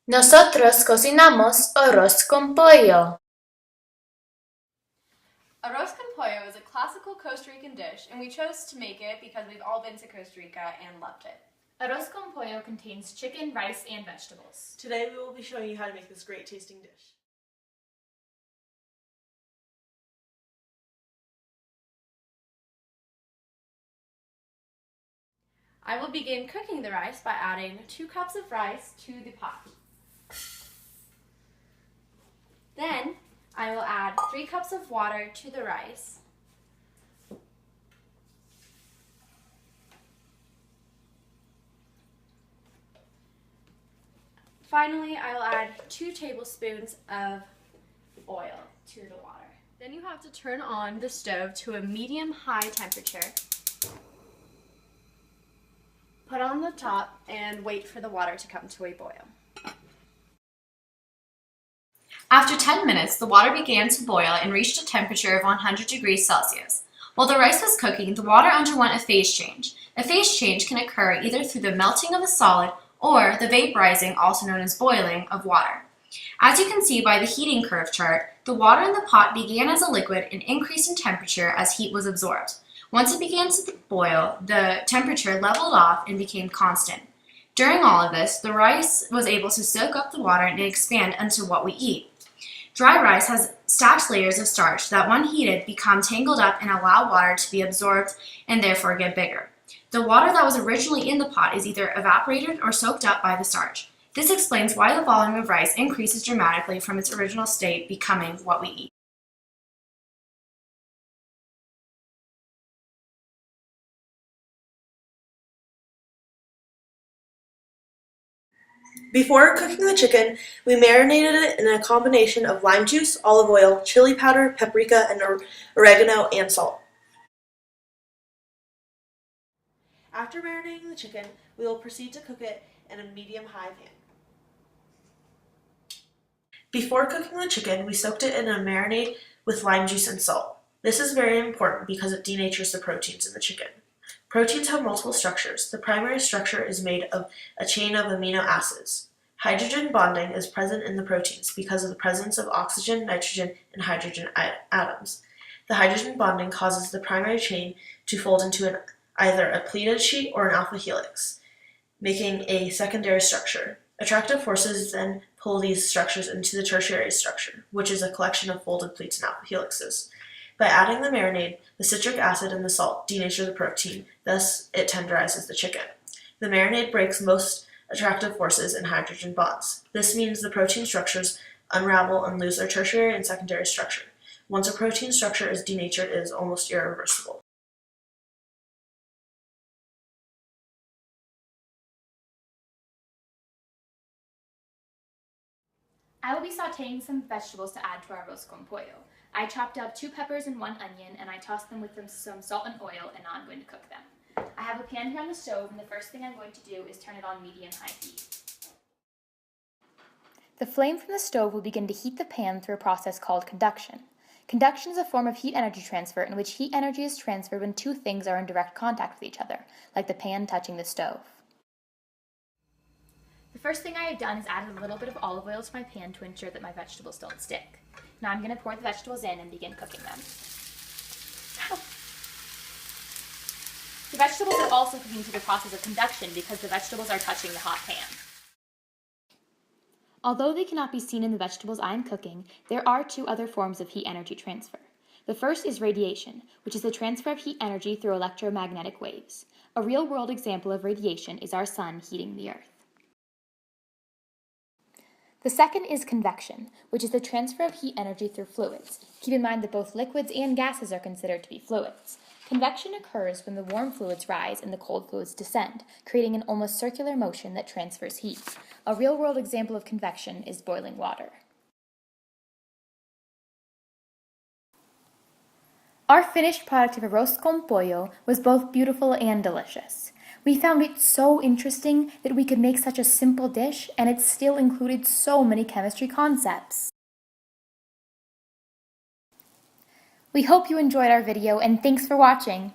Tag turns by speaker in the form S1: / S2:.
S1: Nosotros cocinamos arroz con pollo.
S2: Arroz con pollo is a classical Costa Rican dish, and we chose to make it because we've all been to Costa Rica and loved it.
S3: Arroz con pollo contains chicken, rice, and vegetables.
S4: Today we will be showing you how to make this great tasting dish.
S2: I will begin cooking the rice by adding 2 cups of rice to the pot. Then I will add 3 cups of water to the rice. Finally, I will add 2 tablespoons of oil to the water. Then you have to turn on the stove to a medium-high temperature. Put on the top and wait for the water to come to a boil. After 10 minutes, the water began to boil and reached a temperature of 100 degrees Celsius. While the rice was cooking, the water underwent a phase change. A phase change can occur either through the melting of a solid or the vaporizing, also known as boiling, of water. As you can see by the heating curve chart, the water in the pot began as a liquid and increased in temperature as heat was absorbed. Once it began to boil, the temperature leveled off and became constant. During all of this, the rice was able to soak up the water and expand into what we eat. Dry rice has stacked layers of starch that, when heated, become tangled up and allow water to be absorbed and therefore get bigger. The water that was originally in the pot is either evaporated or soaked up by the starch. This explains why the volume of rice increases dramatically from its original state, becoming what we eat.
S4: Before cooking the chicken, we marinated it in a combination of lime juice, olive oil, chili powder, paprika, and oregano and salt. After marinating the chicken, we will proceed to cook it in a medium-high pan. Before cooking the chicken, we soaked it in a marinade with lime juice and salt. This is very important because it denatures the proteins in the chicken. Proteins have multiple structures. The primary structure is made of a chain of amino acids. Hydrogen bonding is present in the proteins because of the presence of oxygen, nitrogen, and hydrogen atoms. The hydrogen bonding causes the primary chain to fold into either a pleated sheet or an alpha helix, making a secondary structure. Attractive forces then pull these structures into the tertiary structure, which is a collection of folded pleats and alpha helixes. By adding the marinade, the citric acid and the salt denature the protein, thus it tenderizes the chicken. The marinade breaks most attractive forces and hydrogen bonds. This means the protein structures unravel and lose their tertiary and secondary structure. Once a protein structure is denatured, it is almost irreversible.
S3: I will be sauteing some vegetables to add to our arroz con pollo. I chopped up 2 peppers and 1 onion, and I tossed them with some salt and oil, and now I'm going to cook them. I have a pan here on the stove, and the first thing I'm going to do is turn it on medium-high heat. The flame from the stove will begin to heat the pan through a process called conduction. Conduction is a form of heat energy transfer in which heat energy is transferred when 2 things are in direct contact with each other, like the pan touching the stove. The first thing I have done is add a little bit of olive oil to my pan to ensure that my vegetables don't stick. Now I'm going to pour the vegetables in and begin cooking them. The vegetables are also cooking through the process of conduction because the vegetables are touching the hot pan. Although they cannot be seen in the vegetables I am cooking, there are 2 other forms of heat energy transfer. The first is radiation, which is the transfer of heat energy through electromagnetic waves. A real-world example of radiation is our sun heating the Earth. The second is convection, which is the transfer of heat energy through fluids. Keep in mind that both liquids and gases are considered to be fluids. Convection occurs when the warm fluids rise and the cold fluids descend, creating an almost circular motion that transfers heat. A real-world example of convection is boiling water. Our finished product of arroz con pollo was both beautiful and delicious. We found it so interesting that we could make such a simple dish, and it still included so many chemistry concepts. We hope you enjoyed our video, and thanks for watching.